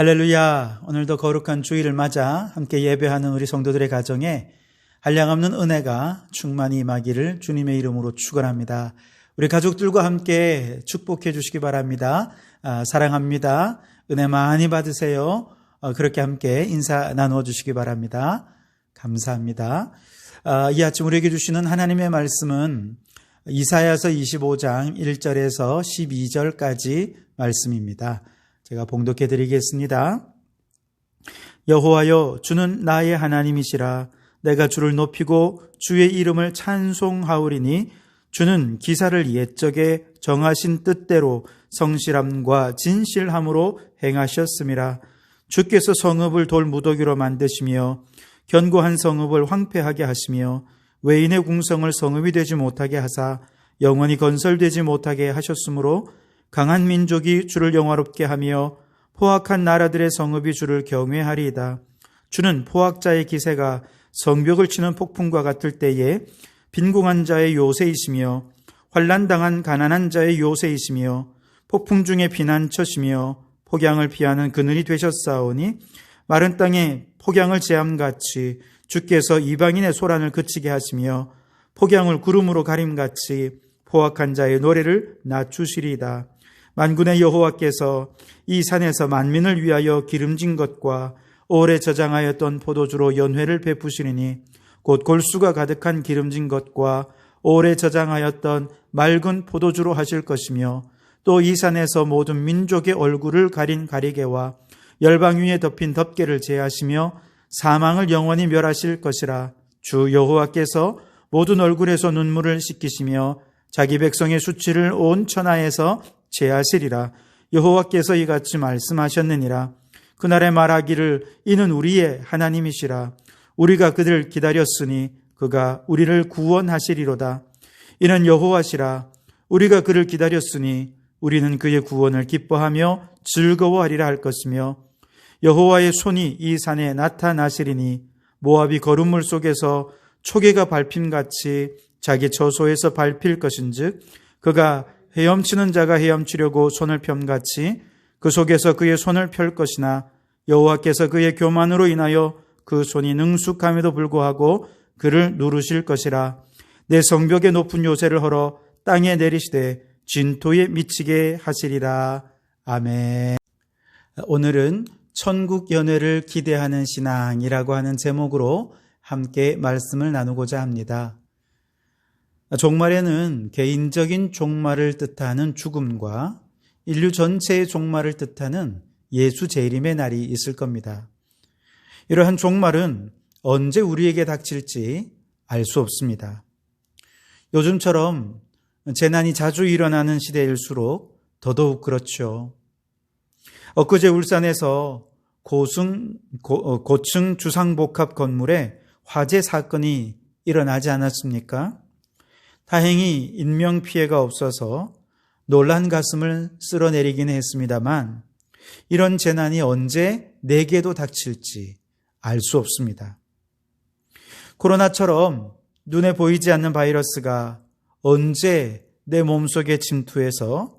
할렐루야. 오늘도 거룩한 주일을 맞아 함께 예배하는 우리 성도들의 가정에 한량없는 은혜가 충만히 임하기를 주님의 이름으로 축원합니다. 우리 가족들과 함께 축복해 주시기 바랍니다. 사랑합니다. 은혜 많이 받으세요. 그렇게 함께 인사 나누어 주시기 바랍니다. 감사합니다. 이 아침 우리에게 주시는 하나님의 말씀은 이사야서 25장 1절에서 12절까지 말씀입니다. 제가 봉독해 드리겠습니다. 여호와여, 주는 나의 하나님이시라. 내가 주를 높이고 주의 이름을 찬송하오리니 주는 기사를 옛적에 정하신 뜻대로 성실함과 진실함으로 행하셨음이라. 주께서 성읍을 돌무더기로 만드시며 견고한 성읍을 황폐하게 하시며 외인의 궁성을 성읍이 되지 못하게 하사 영원히 건설되지 못하게 하셨으므로 강한 민족이 주를 영화롭게 하며 포악한 나라들의 성읍이 주를 경외하리이다. 주는 포악자의 기세가 성벽을 치는 폭풍과 같을 때에 빈궁한 자의 요새이시며 환난당한 가난한 자의 요새이시며 폭풍 중에 피난처시며 폭양을 피하는 그늘이 되셨사오니 마른 땅에 폭양을 제함같이 주께서 이방인의 소란을 그치게 하시며 폭양을 구름으로 가림같이 포악한 자의 노래를 낮추시리이다. 만군의 여호와께서 이 산에서 만민을 위하여 기름진 것과 오래 저장하였던 포도주로 연회를 베푸시리니 곧 골수가 가득한 기름진 것과 오래 저장하였던 맑은 포도주로 하실 것이며 또 이 산에서 모든 민족의 얼굴을 가린 가리개와 열방 위에 덮인 덮개를 제하시며 사망을 영원히 멸하실 것이라. 주 여호와께서 모든 얼굴에서 눈물을 씻기시며 자기 백성의 수치를 온 천하에서 제하시리라. 여호와께서 이같이 말씀하셨느니라. 그날에 말하기를 이는 우리의 하나님이시라. 우리가 그들을 기다렸으니 그가 우리를 구원하시리로다. 이는 여호와시라. 우리가 그를 기다렸으니 우리는 그의 구원을 기뻐하며 즐거워하리라 할 것이며 여호와의 손이 이 산에 나타나시리니 모압이 거름물 속에서 초계가 밟힘같이 자기 처소에서 밟힐 것인즉 그가 헤엄치는 자가 헤엄치려고 손을 펴같이 그 속에서 그의 손을 펼 것이나 여호와께서 그의 교만으로 인하여 그 손이 능숙함에도 불구하고 그를 누르실 것이라. 내 성벽의 높은 요새를 헐어 땅에 내리시되 진토에 미치게 하시리라. 아멘. 오늘은 천국 연회를 기대하는 신앙이라고 하는 제목으로 함께 말씀을 나누고자 합니다. 종말에는 개인적인 종말을 뜻하는 죽음과 인류 전체의 종말을 뜻하는 예수 재림의 날이 있을 겁니다. 이러한 종말은 언제 우리에게 닥칠지 알 수 없습니다. 요즘처럼 재난이 자주 일어나는 시대일수록 더더욱 그렇죠. 엊그제 울산에서 고층 주상복합 건물에 화재 사건이 일어나지 않았습니까? 다행히 인명피해가 없어서 놀란 가슴을 쓸어내리긴 했습니다만 이런 재난이 언제 내게도 닥칠지 알 수 없습니다. 코로나처럼 눈에 보이지 않는 바이러스가 언제 내 몸속에 침투해서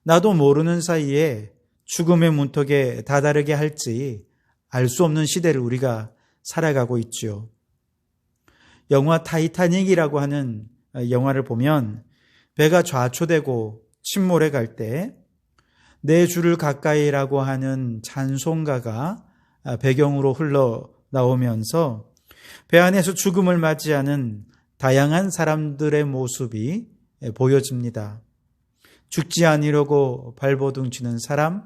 나도 모르는 사이에 죽음의 문턱에 다다르게 할지 알 수 없는 시대를 우리가 살아가고 있죠. 영화 타이타닉이라고 하는 영화를 보면 배가 좌초되고 침몰해 갈 때 내 주를 가까이라고 하는 찬송가가 배경으로 흘러나오면서 배 안에서 죽음을 맞이하는 다양한 사람들의 모습이 보여집니다. 죽지 않으려고 발버둥 치는 사람,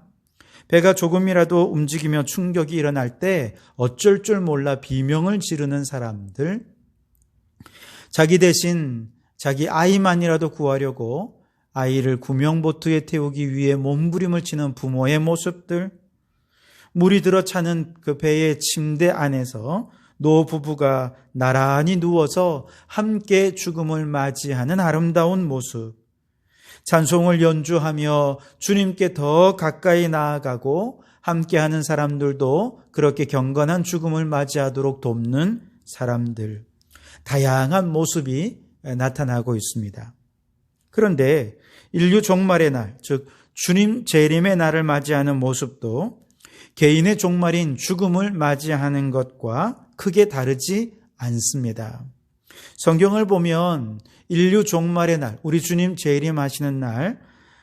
배가 조금이라도 움직이며 충격이 일어날 때 어쩔 줄 몰라 비명을 지르는 사람들, 자기 대신 자기 아이만이라도 구하려고 아이를 구명보트에 태우기 위해 몸부림을 치는 부모의 모습들, 물이 들어차는 그 배의 침대 안에서 노부부가 나란히 누워서 함께 죽음을 맞이하는 아름다운 모습, 찬송을 연주하며 주님께 더 가까이 나아가고 함께하는 사람들도 그렇게 경건한 죽음을 맞이하도록 돕는 사람들, 다양한 모습이 나타나고 있습니다. 그런데 인류 종말의 날, 즉 주님 재림의 날을 맞이하는 모습도 개인의 종말인 죽음을 맞이하는 것과 크게 다르지 않습니다. 성경을 보면 인류 종말의 날, 우리 주님 재림하시는 날,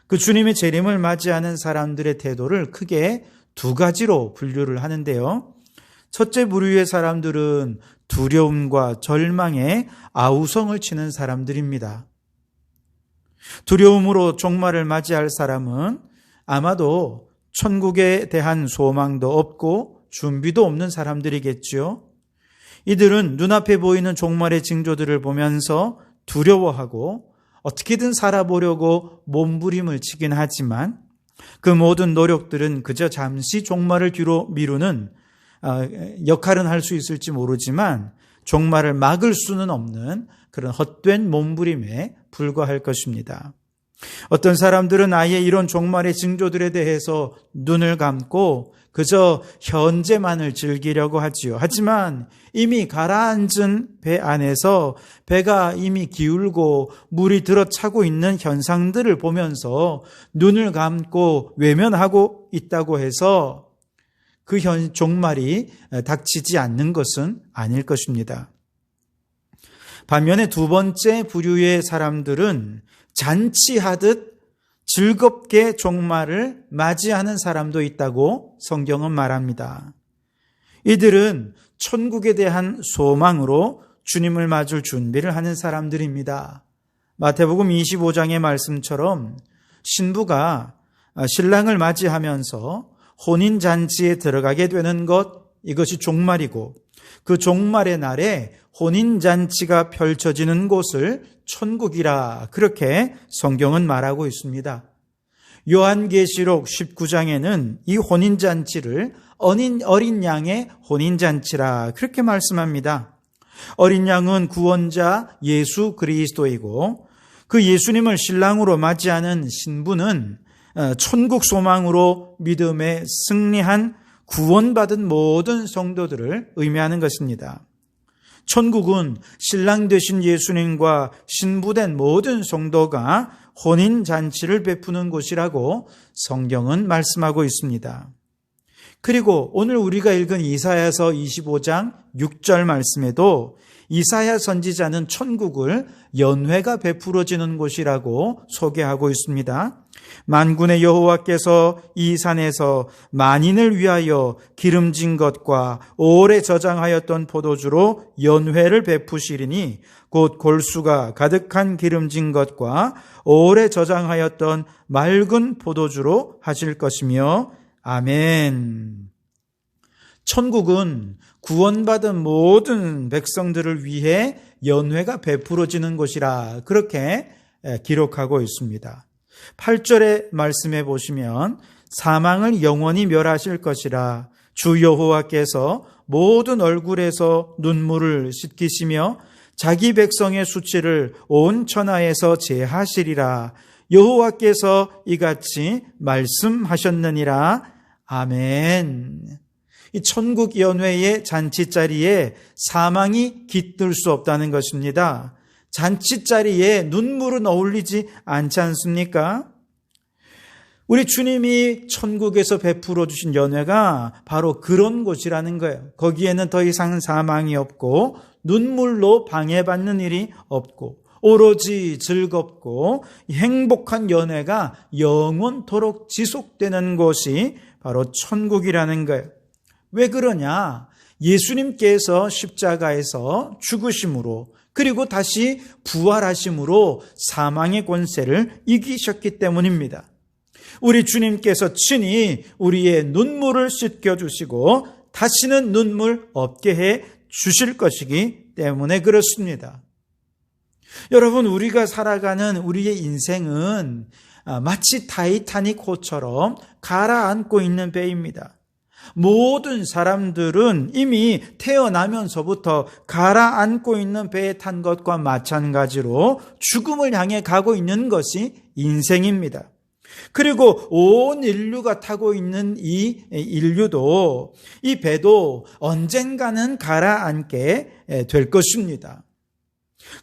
그 주님의 재림을 맞이하는 사람들의 태도를 크게 두 가지로 분류를 하는데요. 첫째 부류의 사람들은 두려움과 절망에 아우성을 치는 사람들입니다. 두려움으로 종말을 맞이할 사람은 아마도 천국에 대한 소망도 없고 준비도 없는 사람들이겠지요. 이들은 눈앞에 보이는 종말의 징조들을 보면서 두려워하고 어떻게든 살아보려고 몸부림을 치긴 하지만 그 모든 노력들은 그저 잠시 종말을 뒤로 미루는 역할은 할 수 있을지 모르지만 종말을 막을 수는 없는 그런 헛된 몸부림에 불과할 것입니다. 어떤 사람들은 아예 이런 종말의 징조들에 대해서 눈을 감고 그저 현재만을 즐기려고 하지요. 하지만 이미 가라앉은 배 안에서 배가 이미 기울고 물이 들어차고 있는 현상들을 보면서 눈을 감고 외면하고 있다고 해서 그 종말이 닥치지 않는 것은 아닐 것입니다. 반면에 두 번째 부류의 사람들은 잔치하듯 즐겁게 종말을 맞이하는 사람도 있다고 성경은 말합니다. 이들은 천국에 대한 소망으로 주님을 맞을 준비를 하는 사람들입니다. 마태복음 25장의 말씀처럼 신부가 신랑을 맞이하면서 혼인잔치에 들어가게 되는 것, 이것이 종말이고 그 종말의 날에 혼인잔치가 펼쳐지는 곳을 천국이라 그렇게 성경은 말하고 있습니다. 요한계시록 19장에는 이 혼인잔치를 어린 양의 혼인잔치라 그렇게 말씀합니다. 어린 양은 구원자 예수 그리스도이고 그 예수님을 신랑으로 맞이하는 신부는 천국 소망으로 믿음에 승리한 구원받은 모든 성도들을 의미하는 것입니다. 천국은 신랑 되신 예수님과 신부된 모든 성도가 혼인잔치를 베푸는 곳이라고 성경은 말씀하고 있습니다. 그리고 오늘 우리가 읽은 이사야서 25장 6절 말씀에도 이사야 선지자는 천국을 연회가 베풀어지는 곳이라고 소개하고 있습니다. 만군의 여호와께서 이 산에서 만인을 위하여 기름진 것과 오래 저장하였던 포도주로 연회를 베푸시리니 곧 골수가 가득한 기름진 것과 오래 저장하였던 맑은 포도주로 하실 것이며 아멘. 천국은 구원받은 모든 백성들을 위해 연회가 베풀어지는 곳이라 그렇게 기록하고 있습니다. 8절의 말씀해 보시면 사망을 영원히 멸하실 것이라 주 여호와께서 모든 얼굴에서 눈물을 씻기시며 자기 백성의 수치를 온 천하에서 제하시리라. 여호와께서 이같이 말씀하셨느니라. 아멘. 이 천국 연회의 잔치자리에 사망이 깃들 수 없다는 것입니다. 잔치자리에 눈물은 어울리지 않지 않습니까? 우리 주님이 천국에서 베풀어 주신 연회가 바로 그런 곳이라는 거예요. 거기에는 더 이상 사망이 없고 눈물로 방해받는 일이 없고 오로지 즐겁고 행복한 연회가 영원토록 지속되는 곳이 바로 천국이라는 거예요. 왜 그러냐? 예수님께서 십자가에서 죽으심으로 그리고 다시 부활하심으로 사망의 권세를 이기셨기 때문입니다. 우리 주님께서 친히 우리의 눈물을 씻겨주시고 다시는 눈물 없게 해 주실 것이기 때문에 그렇습니다. 여러분, 우리가 살아가는 우리의 인생은 마치 타이타닉호처럼 가라앉고 있는 배입니다. 모든 사람들은 이미 태어나면서부터 가라앉고 있는 배에 탄 것과 마찬가지로 죽음을 향해 가고 있는 것이 인생입니다. 그리고 온 인류가 타고 있는 이 인류도 이 배도 언젠가는 가라앉게 될 것입니다.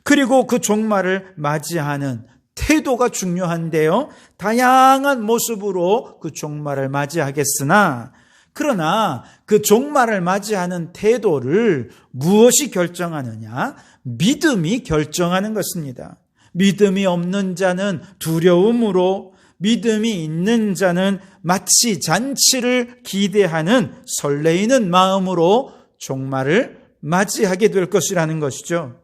그리고 그 종말을 맞이하는 태도가 중요한데요. 다양한 모습으로 그 종말을 맞이하겠으나 그러나 그 종말을 맞이하는 태도를 무엇이 결정하느냐? 믿음이 결정하는 것입니다. 믿음이 없는 자는 두려움으로, 믿음이 있는 자는 마치 잔치를 기대하는 설레이는 마음으로 종말을 맞이하게 될 것이라는 것이죠.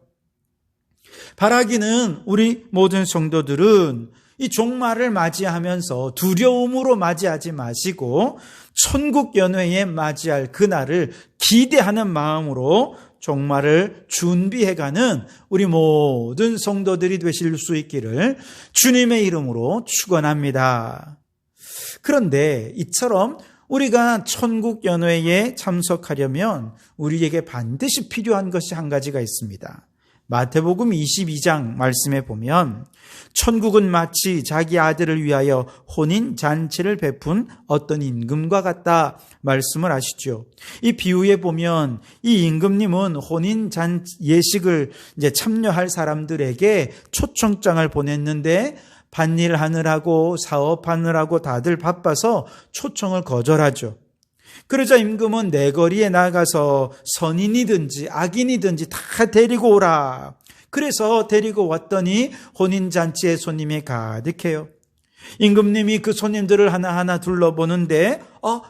바라기는 우리 모든 성도들은 이 종말을 맞이하면서 두려움으로 맞이하지 마시고 천국 연회에 맞이할 그날을 기대하는 마음으로 종말을 준비해가는 우리 모든 성도들이 되실 수 있기를 주님의 이름으로 축원합니다. 그런데 이처럼 우리가 천국 연회에 참석하려면 우리에게 반드시 필요한 것이 한 가지가 있습니다. 마태복음 22장 말씀에 보면 천국은 마치 자기 아들을 위하여 혼인 잔치를 베푼 어떤 임금과 같다 말씀을 하시죠. 이 비유에 보면 이 임금님은 혼인 예식을 이제 참여할 사람들에게 초청장을 보냈는데 밭일 하느라고 사업하느라고 다들 바빠서 초청을 거절하죠. 그러자 임금은 내거리에 나가서 선인이든지 악인이든지 다 데리고 오라. 그래서 데리고 왔더니 혼인잔치에 손님이 가득해요. 임금님이 그 손님들을 하나하나 둘러보는데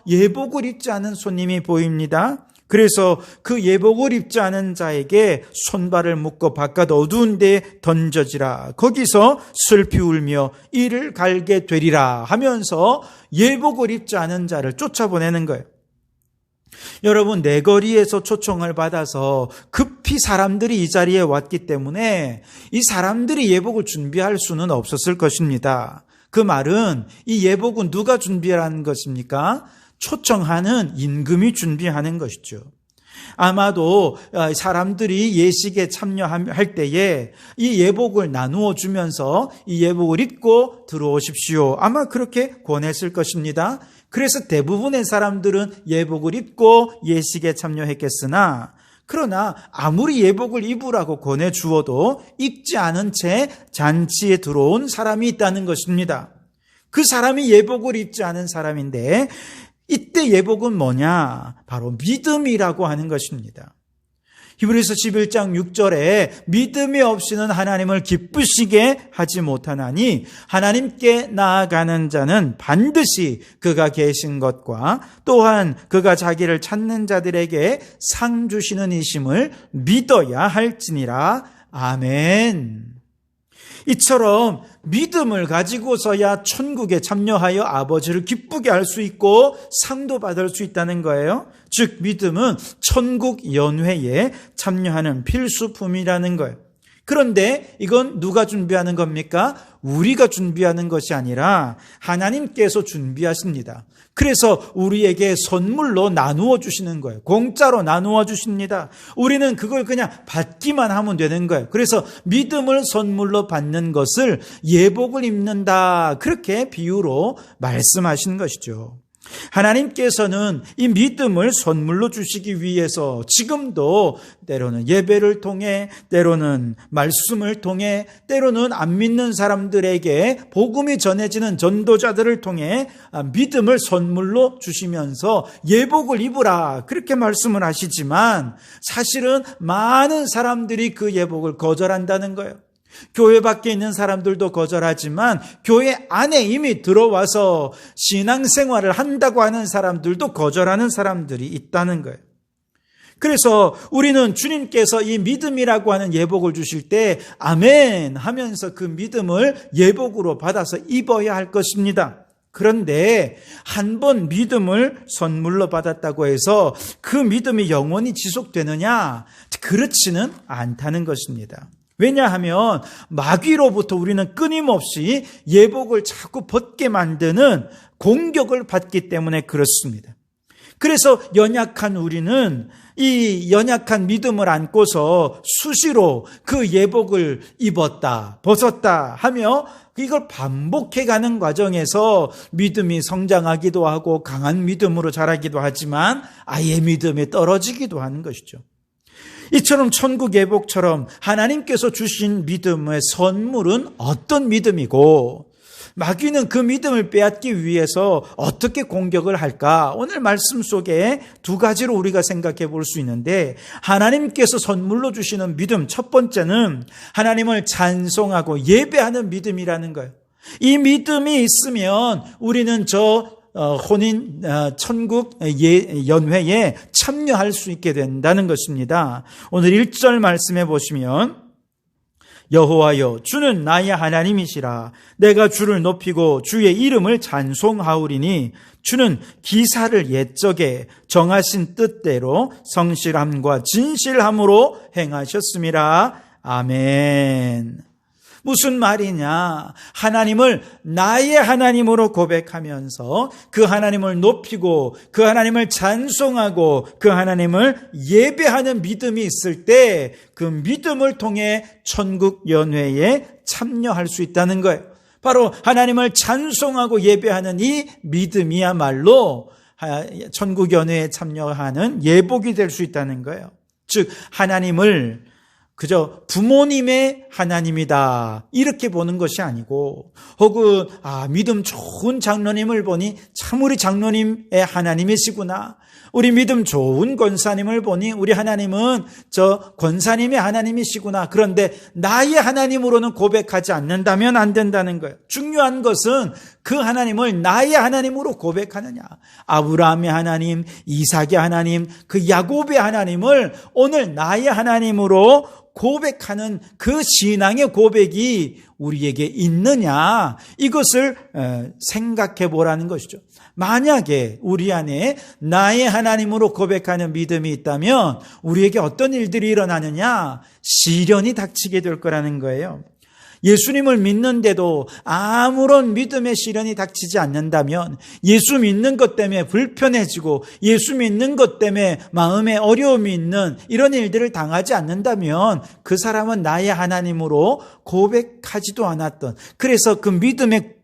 예복을 입지 않은 손님이 보입니다. 그래서 그 예복을 입지 않은 자에게 손발을 묶어 바깥 어두운 데에 던져지라. 거기서 슬피 울며 이를 갈게 되리라 하면서 예복을 입지 않은 자를 쫓아보내는 거예요. 여러분, 내거리에서 초청을 받아서 급히 사람들이 이 자리에 왔기 때문에 이 사람들이 예복을 준비할 수는 없었을 것입니다. 그 말은 이 예복은 누가 준비하는 것입니까? 초청하는 임금이 준비하는 것이죠. 아마도 사람들이 예식에 참여할 때에 이 예복을 나누어 주면서 이 예복을 입고 들어오십시오. 아마 그렇게 권했을 것입니다. 그래서 대부분의 사람들은 예복을 입고 예식에 참여했겠으나 그러나 아무리 예복을 입으라고 권해주어도 입지 않은 채 잔치에 들어온 사람이 있다는 것입니다. 그 사람이 예복을 입지 않은 사람인데 이때 예복은 뭐냐? 바로 믿음이라고 하는 것입니다. 히브리서 11장 6절에 믿음이 없이는 하나님을 기쁘시게 하지 못하나니 하나님께 나아가는 자는 반드시 그가 계신 것과 또한 그가 자기를 찾는 자들에게 상 주시는 이심을 믿어야 할지니라. 아멘. 이처럼 믿음을 가지고서야 천국에 참여하여 아버지를 기쁘게 할 수 있고 상도 받을 수 있다는 거예요. 즉 믿음은 천국 연회에 참여하는 필수품이라는 거예요. 그런데 이건 누가 준비하는 겁니까? 우리가 준비하는 것이 아니라 하나님께서 준비하십니다. 그래서 우리에게 선물로 나누어 주시는 거예요. 공짜로 나누어 주십니다. 우리는 그걸 그냥 받기만 하면 되는 거예요. 그래서 믿음을 선물로 받는 것을 예복을 입는다. 그렇게 비유로 말씀하신 것이죠. 하나님께서는 이 믿음을 선물로 주시기 위해서 지금도 때로는 예배를 통해, 때로는 말씀을 통해, 때로는 안 믿는 사람들에게 복음이 전해지는 전도자들을 통해 믿음을 선물로 주시면서 예복을 입으라 그렇게 말씀을 하시지만 사실은 많은 사람들이 그 예복을 거절한다는 거예요. 교회 밖에 있는 사람들도 거절하지만 교회 안에 이미 들어와서 신앙생활을 한다고 하는 사람들도 거절하는 사람들이 있다는 거예요. 그래서 우리는 주님께서 이 믿음이라고 하는 예복을 주실 때 아멘 하면서 그 믿음을 예복으로 받아서 입어야 할 것입니다. 그런데 한 번 믿음을 선물로 받았다고 해서 그 믿음이 영원히 지속되느냐? 그렇지는 않다는 것입니다. 왜냐하면 마귀로부터 우리는 끊임없이 예복을 자꾸 벗게 만드는 공격을 받기 때문에 그렇습니다. 그래서 연약한 우리는 이 연약한 믿음을 안고서 수시로 그 예복을 입었다, 벗었다 하며 이걸 반복해가는 과정에서 믿음이 성장하기도 하고 강한 믿음으로 자라기도 하지만 아예 믿음이 떨어지기도 하는 것이죠. 이처럼 천국 예복처럼 하나님께서 주신 믿음의 선물은 어떤 믿음이고 마귀는 그 믿음을 빼앗기 위해서 어떻게 공격을 할까? 오늘 말씀 속에 두 가지로 우리가 생각해 볼 수 있는데, 하나님께서 선물로 주시는 믿음, 첫 번째는 하나님을 찬송하고 예배하는 믿음이라는 거예요. 이 믿음이 있으면 우리는 혼인 천국 연회에 참여할 수 있게 된다는 것입니다. 오늘 1절 말씀해 보시면, 여호와여 주는 나의 하나님이시라. 내가 주를 높이고 주의 이름을 찬송하오리니 주는 기사를 옛적에 정하신 뜻대로 성실함과 진실함으로 행하셨음이라. 아멘. 무슨 말이냐? 하나님을 나의 하나님으로 고백하면서 그 하나님을 높이고 그 하나님을 찬송하고 그 하나님을 예배하는 믿음이 있을 때 그 믿음을 통해 천국 연회에 참여할 수 있다는 거예요. 바로 하나님을 찬송하고 예배하는 이 믿음이야말로 천국 연회에 참여하는 예복이 될 수 있다는 거예요. 즉 하나님을 그저 부모님의 하나님이다 이렇게 보는 것이 아니고, 혹은 믿음 좋은 장로님을 보니 참 우리 장로님의 하나님이시구나, 우리 믿음 좋은 권사님을 보니 우리 하나님은 저 권사님의 하나님이시구나, 그런데 나의 하나님으로는 고백하지 않는다면 안 된다는 거예요. 중요한 것은 그 하나님을 나의 하나님으로 고백하느냐. 아브라함의 하나님, 이삭의 하나님, 그 야곱의 하나님을 오늘 나의 하나님으로 고백하는 그 신앙의 고백이 우리에게 있느냐, 이것을 생각해 보라는 것이죠. 만약에 우리 안에 나의 하나님으로 고백하는 믿음이 있다면 우리에게 어떤 일들이 일어나느냐? 시련이 닥치게 될 거라는 거예요. 예수님을 믿는데도 아무런 믿음의 시련이 닥치지 않는다면, 예수 믿는 것 때문에 불편해지고 예수 믿는 것 때문에 마음에 어려움이 있는 이런 일들을 당하지 않는다면 그 사람은 나의 하나님으로 고백하지도 않았던, 그래서 그 믿음의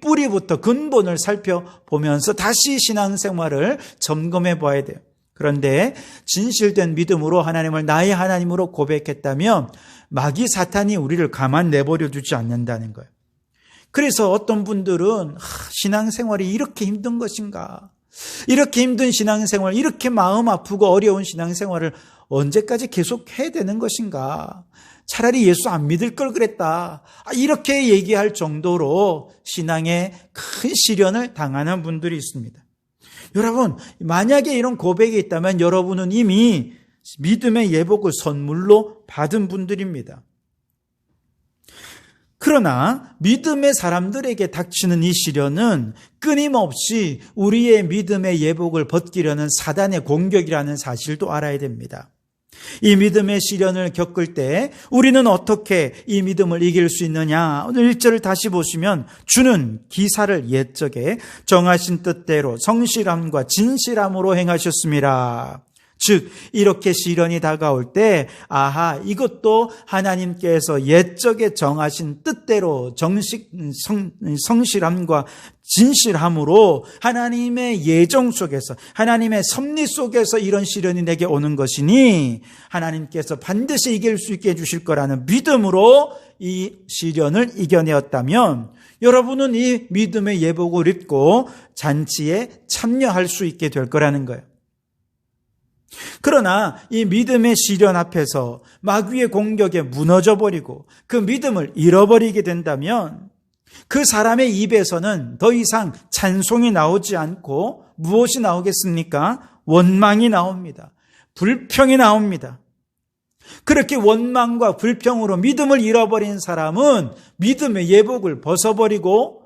뿌리부터 근본을 살펴보면서 다시 신앙생활을 점검해 봐야 돼요. 그런데 진실된 믿음으로 하나님을 나의 하나님으로 고백했다면 마귀 사탄이 우리를 가만 내버려 두지 않는다는 거예요. 그래서 어떤 분들은 신앙생활이 이렇게 힘든 것인가, 이렇게 힘든 신앙생활, 이렇게 마음 아프고 어려운 신앙생활을 언제까지 계속해야 되는 것인가, 차라리 예수 안 믿을 걸 그랬다, 이렇게 얘기할 정도로 신앙에 큰 시련을 당하는 분들이 있습니다. 여러분, 만약에 이런 고백이 있다면 여러분은 이미 믿음의 예복을 선물로 받은 분들입니다. 그러나 믿음의 사람들에게 닥치는 이 시련은 끊임없이 우리의 믿음의 예복을 벗기려는 사단의 공격이라는 사실도 알아야 됩니다. 이 믿음의 시련을 겪을 때 우리는 어떻게 이 믿음을 이길 수 있느냐? 오늘 1절을 다시 보시면, 주는 기사를 옛적에 정하신 뜻대로 성실함과 진실함으로 행하셨음이라. 즉 이렇게 시련이 다가올 때 이것도 하나님께서 옛적에 정하신 뜻대로 성실함과 진실함으로 하나님의 예정 속에서, 하나님의 섭리 속에서 이런 시련이 내게 오는 것이니 하나님께서 반드시 이길 수 있게 해주실 거라는 믿음으로 이 시련을 이겨내었다면 여러분은 이 믿음의 예복을 입고 잔치에 참여할 수 있게 될 거라는 거예요. 그러나 이 믿음의 시련 앞에서 마귀의 공격에 무너져 버리고 그 믿음을 잃어버리게 된다면 그 사람의 입에서는 더 이상 찬송이 나오지 않고 무엇이 나오겠습니까? 원망이 나옵니다. 불평이 나옵니다. 그렇게 원망과 불평으로 믿음을 잃어버린 사람은 믿음의 예복을 벗어버리고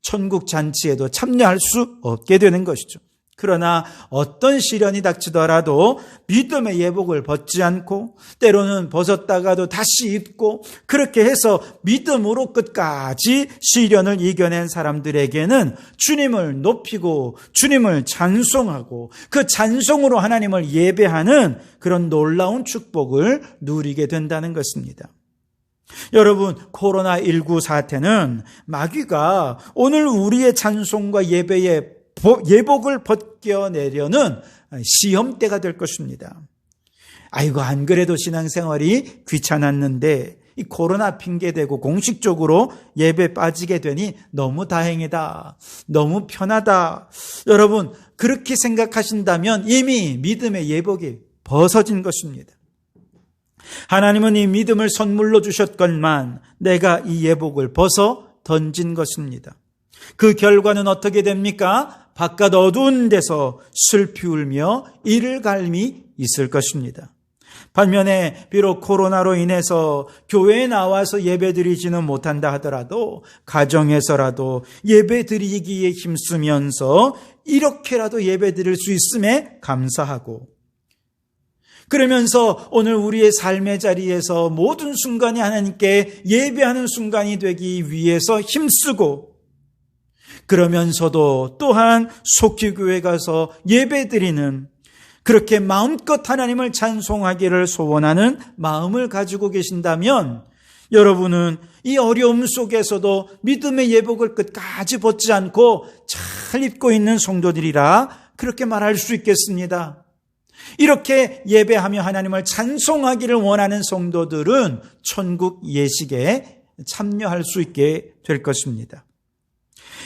천국 잔치에도 참여할 수 없게 되는 것이죠. 그러나 어떤 시련이 닥치더라도 믿음의 예복을 벗지 않고, 때로는 벗었다가도 다시 입고, 그렇게 해서 믿음으로 끝까지 시련을 이겨낸 사람들에게는 주님을 높이고 주님을 찬송하고 그 찬송으로 하나님을 예배하는 그런 놀라운 축복을 누리게 된다는 것입니다. 여러분, 코로나19 사태는 마귀가 오늘 우리의 찬송과 예배의 예복을 벗겨내려는 시험대가 될 것입니다. 아이고, 안 그래도 신앙생활이 귀찮았는데 이 코로나 핑계대고 공식적으로 예배 빠지게 되니 너무 다행이다. 너무 편하다. 여러분, 그렇게 생각하신다면 이미 믿음의 예복이 벗어진 것입니다. 하나님은 이 믿음을 선물로 주셨건만 내가 이 예복을 벗어 던진 것입니다. 그 결과는 어떻게 됩니까? 바깥 어두운 데서 슬피 울며 이를 갈미 있을 것입니다. 반면에 비록 코로나로 인해서 교회에 나와서 예배드리지는 못한다 하더라도 가정에서라도 예배드리기에 힘쓰면서 이렇게라도 예배드릴 수 있음에 감사하고, 그러면서 오늘 우리의 삶의 자리에서 모든 순간이 하나님께 예배하는 순간이 되기 위해서 힘쓰고, 그러면서도 또한 속히 교회 가서 예배드리는, 그렇게 마음껏 하나님을 찬송하기를 소원하는 마음을 가지고 계신다면 여러분은 이 어려움 속에서도 믿음의 예복을 끝까지 벗지 않고 잘 입고 있는 성도들이라 그렇게 말할 수 있겠습니다. 이렇게 예배하며 하나님을 찬송하기를 원하는 성도들은 천국 예식에 참여할 수 있게 될 것입니다.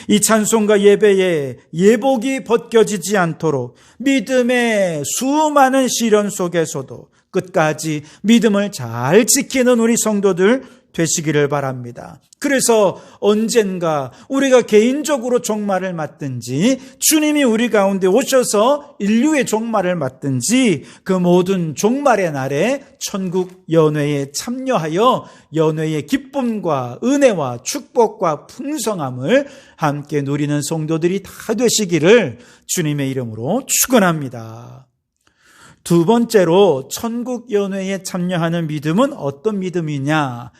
이 찬송과 예배에 예복이 벗겨지지 않도록 믿음의 수많은 시련 속에서도 끝까지 믿음을 잘 지키는 우리 성도들 되시기를 바랍니다. 그래서 언젠가 우리가 개인적으로 종말을 맞든지 주님이 우리 가운데 오셔서 인류의 종말을 맞든지 그 모든 종말의 날에 천국 연회에 참여하여 연회의 기쁨과 은혜와 축복과 풍성함을 함께 누리는 성도들이 다 되시기를 주님의 이름으로 축원합니다. 두 번째로 천국 연회에 참여하는 믿음은 어떤 믿음이냐?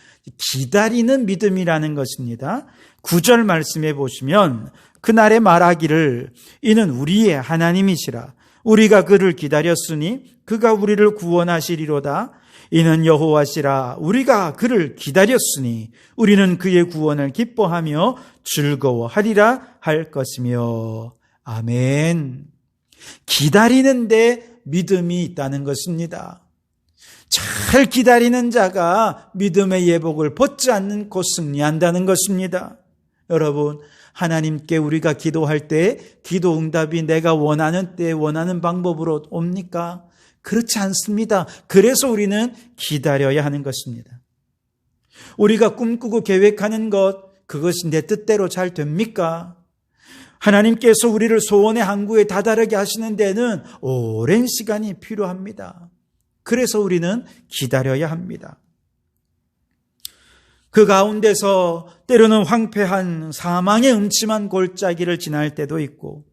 기다리는 믿음이라는 것입니다. 9절 말씀해 보시면 그날에 말하기를 이는 우리의 하나님이시라. 우리가 그를 기다렸으니 그가 우리를 구원하시리로다. 이는 여호와시라. 우리가 그를 기다렸으니 우리는 그의 구원을 기뻐하며 즐거워하리라 할 것이며. 아멘. 기다리는데 믿음이 있다는 것입니다. 잘 기다리는 자가 믿음의 예복을 벗지 않고 승리한다는 것입니다. 여러분, 하나님께 우리가 기도할 때 기도 응답이 내가 원하는 때 원하는 방법으로 옵니까? 그렇지 않습니다. 그래서 우리는 기다려야 하는 것입니다. 우리가 꿈꾸고 계획하는 것, 그것이 내 뜻대로 잘 됩니까? 하나님께서 우리를 소원의 항구에 다다르게 하시는 데는 오랜 시간이 필요합니다. 그래서 우리는 기다려야 합니다. 그 가운데서 때로는 황폐한 사망의 음침한 골짜기를 지날 때도 있고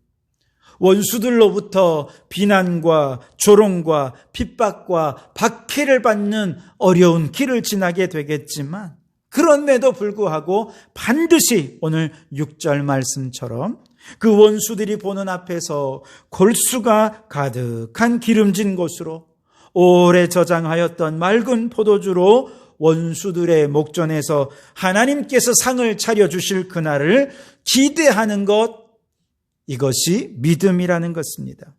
원수들로부터 비난과 조롱과 핍박과 박해를 받는 어려운 길을 지나게 되겠지만 그럼에도 불구하고 반드시 오늘 6절 말씀처럼 그 원수들이 보는 앞에서 골수가 가득한 기름진 곳으로 오래 저장하였던 맑은 포도주로 원수들의 목전에서 하나님께서 상을 차려주실 그날을 기대하는 것, 이것이 믿음이라는 것입니다.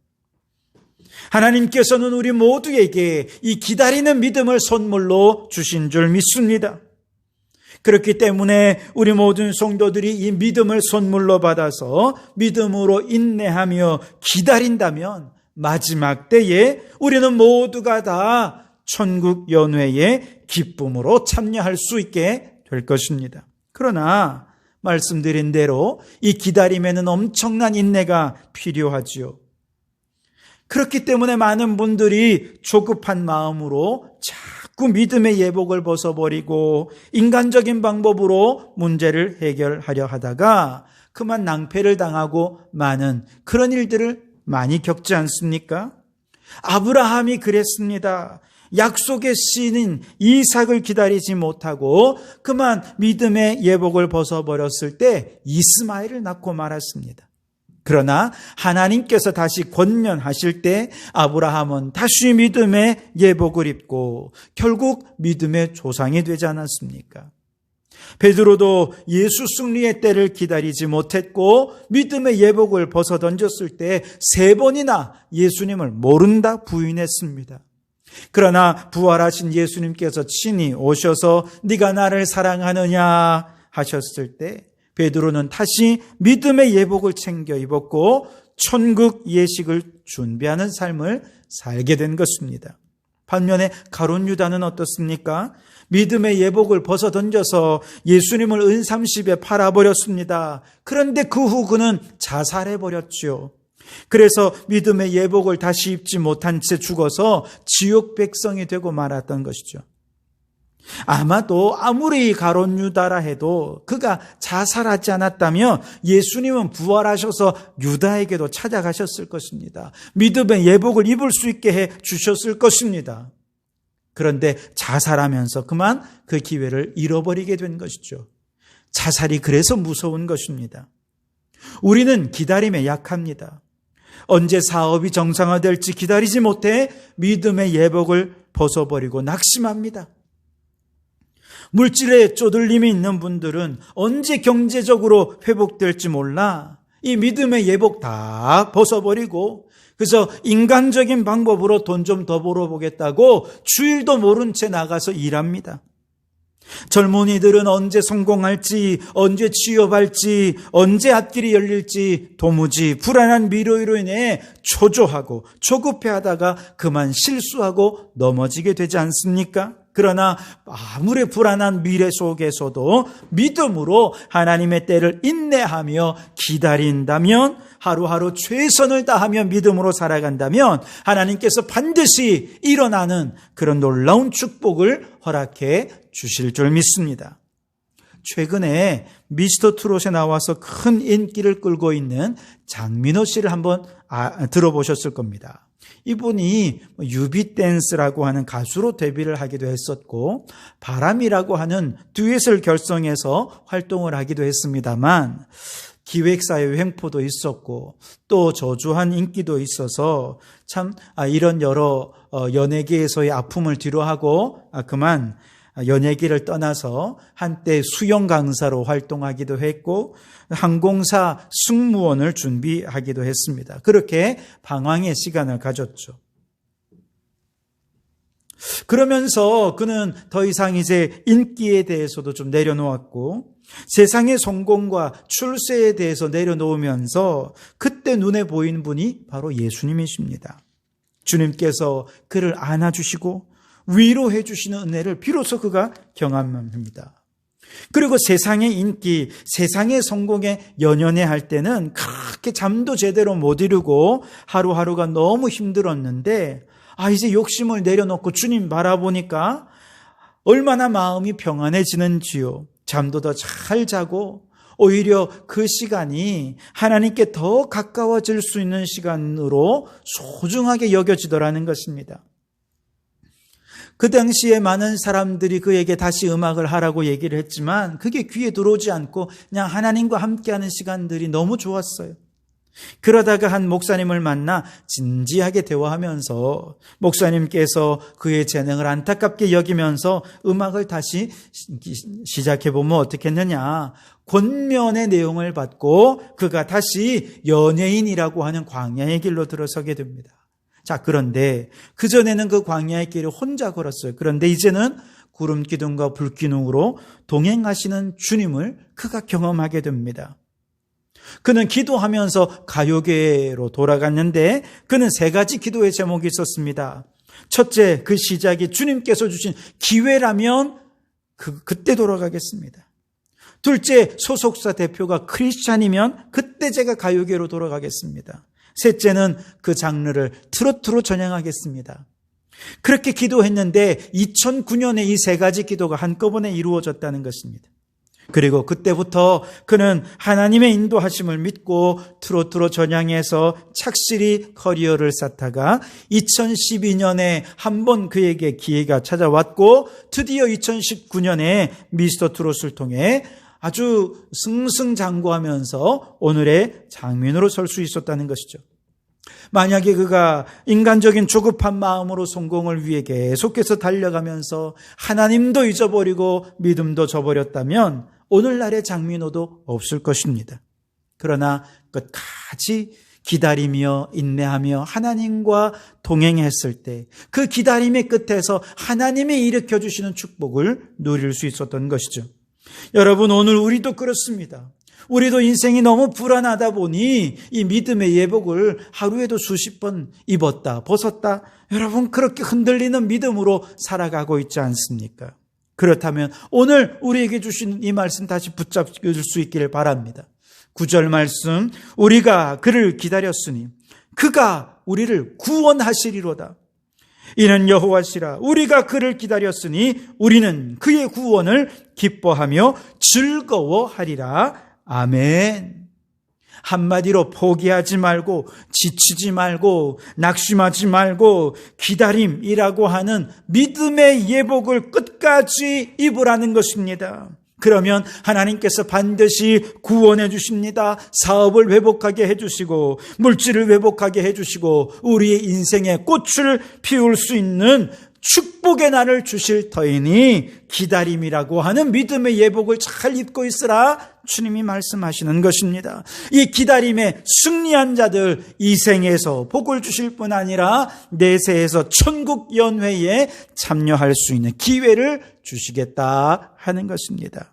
하나님께서는 우리 모두에게 이 기다리는 믿음을 선물로 주신 줄 믿습니다. 그렇기 때문에 우리 모든 성도들이 이 믿음을 선물로 받아서 믿음으로 인내하며 기다린다면 마지막 때에 우리는 모두가 다 천국 연회의 기쁨으로 참여할 수 있게 될 것입니다. 그러나 말씀드린 대로 이 기다림에는 엄청난 인내가 필요하지요. 그렇기 때문에 많은 분들이 조급한 마음으로 자꾸 믿음의 예복을 벗어버리고 인간적인 방법으로 문제를 해결하려 하다가 그만 낭패를 당하고 많은 그런 일들을 많이 겪지 않습니까? 아브라함이 그랬습니다. 약속의 씨인 이삭을 기다리지 못하고 그만 믿음의 예복을 벗어버렸을 때 이스마엘을 낳고 말았습니다. 그러나 하나님께서 다시 권면하실 때 아브라함은 다시 믿음의 예복을 입고 결국 믿음의 조상이 되지 않았습니까? 베드로도 예수 승리의 때를 기다리지 못했고 믿음의 예복을 벗어 던졌을 때 3번이나 예수님을 모른다 부인했습니다. 그러나 부활하신 예수님께서 친히 오셔서 네가 나를 사랑하느냐 하셨을 때 베드로는 다시 믿음의 예복을 챙겨 입었고 천국 예식을 준비하는 삶을 살게 된 것입니다. 반면에 가룟 유다는 어떻습니까? 믿음의 예복을 벗어던져서 예수님을 은삼십에 팔아버렸습니다. 그런데 그 후 그는 자살해버렸지요. 그래서 믿음의 예복을 다시 입지 못한 채 죽어서 지옥 백성이 되고 말았던 것이죠. 아마도 아무리 가룟 유다라 해도 그가 자살하지 않았다면 예수님은 부활하셔서 유다에게도 찾아가셨을 것입니다. 믿음의 예복을 입을 수 있게 해 주셨을 것입니다. 그런데 자살하면서 그만 그 기회를 잃어버리게 된 것이죠. 자살이 그래서 무서운 것입니다. 우리는 기다림에 약합니다. 언제 사업이 정상화될지 기다리지 못해 믿음의 예복을 벗어버리고 낙심합니다. 물질에 쪼들림이 있는 분들은 언제 경제적으로 회복될지 몰라 이 믿음의 예복 다 벗어버리고 그래서 인간적인 방법으로 돈 좀 더 벌어보겠다고 주일도 모른 채 나가서 일합니다. 젊은이들은 언제 성공할지, 언제 취업할지, 언제 앞길이 열릴지 도무지 불안한 미래로 인해 초조하고 조급해하다가 그만 실수하고 넘어지게 되지 않습니까? 그러나 아무리 불안한 미래 속에서도 믿음으로 하나님의 때를 인내하며 기다린다면, 하루하루 최선을 다하며 믿음으로 살아간다면 하나님께서 반드시 일어나는 그런 놀라운 축복을 허락해 주실 줄 믿습니다. 최근에 미스터 트롯에 나와서 큰 인기를 끌고 있는 장민호 씨를 한번 들어보셨을 겁니다. 이분이 유비댄스라고 하는 가수로 데뷔를 하기도 했었고 바람이라고 하는 듀엣을 결성해서 활동을 하기도 했습니다만 기획사의 횡포도 있었고 또 저주한 인기도 있어서 참 이런 여러 연예계에서의 아픔을 뒤로하고 그만 연예계를 떠나서 한때 수영 강사로 활동하기도 했고 항공사 승무원을 준비하기도 했습니다. 그렇게 방황의 시간을 가졌죠. 그러면서 그는 더 이상 이제 인기에 대해서도 좀 내려놓았고 세상의 성공과 출세에 대해서 내려놓으면서 그때 눈에 보인 분이 바로 예수님이십니다. 주님께서 그를 안아주시고 위로해 주시는 은혜를 비로소 그가 경험합니다. 그리고 세상의 인기, 세상의 성공에 연연해 할 때는 그렇게 잠도 제대로 못 이루고 하루하루가 너무 힘들었는데 이제 욕심을 내려놓고 주님 바라보니까 얼마나 마음이 평안해지는지요. 잠도 더 잘 자고 오히려 그 시간이 하나님께 더 가까워질 수 있는 시간으로 소중하게 여겨지더라는 것입니다. 그 당시에 많은 사람들이 그에게 다시 음악을 하라고 얘기를 했지만 그게 귀에 들어오지 않고 그냥 하나님과 함께하는 시간들이 너무 좋았어요. 그러다가 한 목사님을 만나 진지하게 대화하면서 목사님께서 그의 재능을 안타깝게 여기면서 음악을 다시 시작해보면 어떻겠느냐, 권면의 내용을 받고 그가 다시 연예인이라고 하는 광야의 길로 들어서게 됩니다. 자, 그런데 그전에는 그 광야의 길을 혼자 걸었어요. 그런데 이제는 구름 기둥과 불 기둥으로 동행하시는 주님을 그가 경험하게 됩니다. 그는 기도하면서 가요계로 돌아갔는데 그는 3가지 기도의 제목이 있었습니다. 첫째, 그 시작이 주님께서 주신 기회라면 그때 돌아가겠습니다. 둘째, 소속사 대표가 크리스찬이면 그때 제가 가요계로 돌아가겠습니다. 셋째는 그 장르를 트로트로 전향하겠습니다. 그렇게 기도했는데 2009년에 이 3가지 기도가 한꺼번에 이루어졌다는 것입니다. 그리고 그때부터 그는 하나님의 인도하심을 믿고 트로트로 전향해서 착실히 커리어를 쌓다가 2012년에 한 번 그에게 기회가 찾아왔고 드디어 2019년에 미스터 트롯을 통해 아주 승승장구하면서 오늘의 장민으로 설 수 있었다는 것이죠. 만약에 그가 인간적인 조급한 마음으로 성공을 위해 계속해서 달려가면서 하나님도 잊어버리고 믿음도 저버렸다면 오늘날의 장민호도 없을 것입니다. 그러나 끝까지 기다리며 인내하며 하나님과 동행했을 때 그 기다림의 끝에서 하나님이 일으켜 주시는 축복을 누릴 수 있었던 것이죠. 여러분, 오늘 우리도 그렇습니다. 우리도 인생이 너무 불안하다 보니 이 믿음의 예복을 하루에도 수십 번 입었다 벗었다, 여러분 그렇게 흔들리는 믿음으로 살아가고 있지 않습니까? 그렇다면 오늘 우리에게 주시는 이 말씀 다시 붙잡을 수 있기를 바랍니다. 9절 말씀, 우리가 그를 기다렸으니 그가 우리를 구원하시리로다. 이는 여호와시라. 우리가 그를 기다렸으니 우리는 그의 구원을 기뻐하며 즐거워하리라. 아멘. 한마디로 포기하지 말고 지치지 말고 낙심하지 말고 기다림이라고 하는 믿음의 예복을 끝까지 입으라는 것입니다. 그러면 하나님께서 반드시 구원해 주십니다. 사업을 회복하게 해주시고 물질을 회복하게 해주시고 우리의 인생에 꽃을 피울 수 있는 축복의 날을 주실 터이니 기다림이라고 하는 믿음의 예복을 잘 입고 있으라 주님이 말씀하시는 것입니다. 이 기다림에 승리한 자들 이 생에서 복을 주실 뿐 아니라 내세에서 천국 연회에 참여할 수 있는 기회를 주시겠다 하는 것입니다.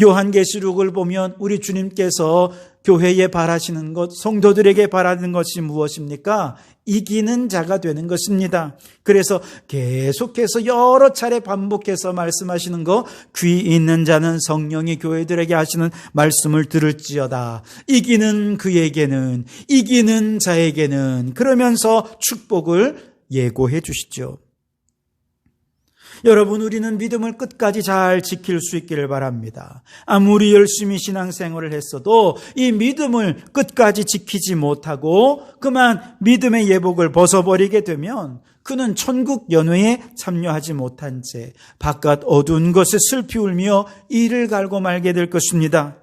요한계시록을 보면 우리 주님께서 교회에 바라시는 것, 성도들에게 바라는 것이 무엇입니까? 이기는 자가 되는 것입니다. 그래서 계속해서 여러 차례 반복해서 말씀하시는 거, 귀 있는 자는 성령이 교회들에게 하시는 말씀을 들을지어다. 이기는 그에게는, 이기는 자에게는, 그러면서 축복을 예고해 주시죠. 여러분, 우리는 믿음을 끝까지 잘 지킬 수 있기를 바랍니다. 아무리 열심히 신앙생활을 했어도 이 믿음을 끝까지 지키지 못하고 그만 믿음의 예복을 벗어버리게 되면 그는 천국 연회에 참여하지 못한 채 바깥 어두운 것에 슬피 울며 이를 갈고 말게 될 것입니다.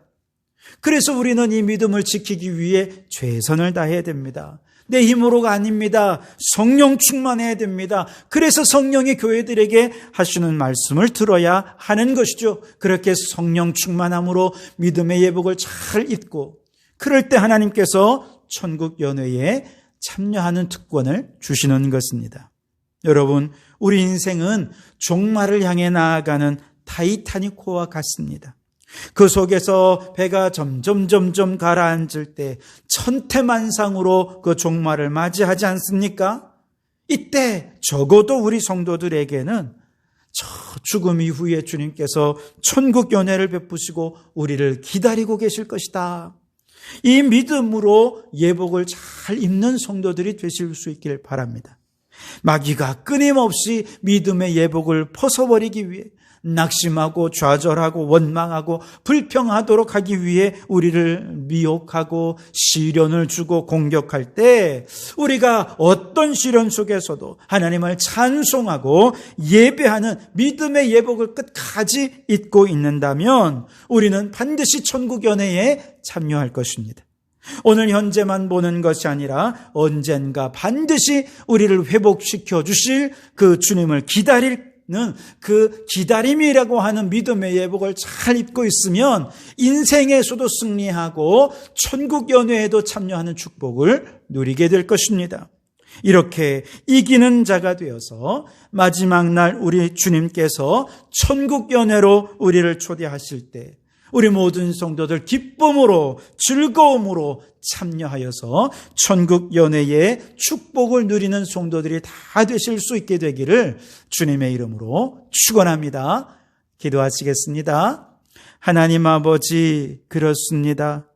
그래서 우리는 이 믿음을 지키기 위해 최선을 다해야 됩니다. 내 힘으로가 아닙니다. 성령 충만해야 됩니다. 그래서 성령이 교회들에게 하시는 말씀을 들어야 하는 것이죠. 그렇게 성령 충만함으로 믿음의 예복을 잘 입고 그럴 때 하나님께서 천국 연회에 참여하는 특권을 주시는 것입니다. 여러분, 우리 인생은 종말을 향해 나아가는 타이타닉호와 같습니다. 그 속에서 배가 점점 가라앉을 때 천태만상으로 그 종말을 맞이하지 않습니까? 이때 적어도 우리 성도들에게는 저 죽음 이후에 주님께서 천국 연회를 베푸시고 우리를 기다리고 계실 것이다. 이 믿음으로 예복을 잘 입는 성도들이 되실 수 있길 바랍니다. 마귀가 끊임없이 믿음의 예복을 벗어버리기 위해 낙심하고 좌절하고 원망하고 불평하도록 하기 위해 우리를 미혹하고 시련을 주고 공격할 때 우리가 어떤 시련 속에서도 하나님을 찬송하고 예배하는 믿음의 예복을 끝까지 잊고 있는다면 우리는 반드시 천국 연회에 참여할 것입니다. 오늘 현재만 보는 것이 아니라 언젠가 반드시 우리를 회복시켜 주실 그 주님을 기다릴 그 기다림이라고 하는 믿음의 예복을 잘 입고 있으면 인생에서도 승리하고 천국 연회에도 참여하는 축복을 누리게 될 것입니다. 이렇게 이기는 자가 되어서 마지막 날 우리 주님께서 천국 연회로 우리를 초대하실 때 우리 모든 성도들 기쁨으로 즐거움으로 참여하여서 천국 연회의 축복을 누리는 성도들이 다 되실 수 있게 되기를 주님의 이름으로 축원합니다. 기도하시겠습니다. 하나님 아버지, 그렇습니다.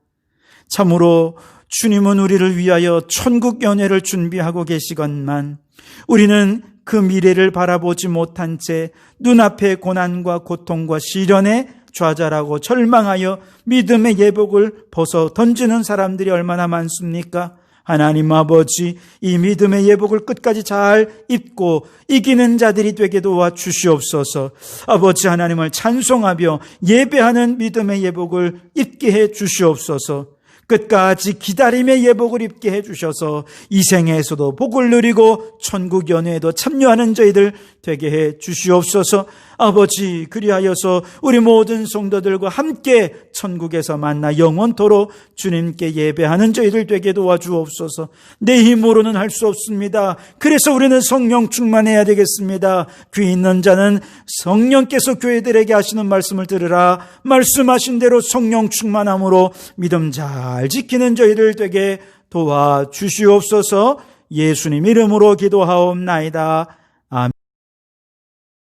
참으로 주님은 우리를 위하여 천국 연회를 준비하고 계시건만 우리는 그 미래를 바라보지 못한 채 눈앞의 고난과 고통과 시련에 좌절하고 절망하여 믿음의 예복을 벗어 던지는 사람들이 얼마나 많습니까? 하나님 아버지, 이 믿음의 예복을 끝까지 잘 입고 이기는 자들이 되게 도와주시옵소서. 아버지 하나님을 찬송하며 예배하는 믿음의 예복을 입게 해 주시옵소서. 끝까지 기다림의 예복을 입게 해주셔서 이 생에서도 복을 누리고 천국 연회에도 참여하는 저희들 되게 해 주시옵소서. 아버지, 그리하여서 우리 모든 성도들과 함께 천국에서 만나 영원토록 주님께 예배하는 저희들 되게 도와주옵소서. 내 힘으로는 할 수 없습니다. 그래서 우리는 성령 충만해야 되겠습니다. 귀 있는 자는 성령께서 교회들에게 하시는 말씀을 들으라. 말씀하신 대로 성령 충만함으로 믿음 잘 지키는 저희들 되게 도와주시옵소서. 예수님 이름으로 기도하옵나이다.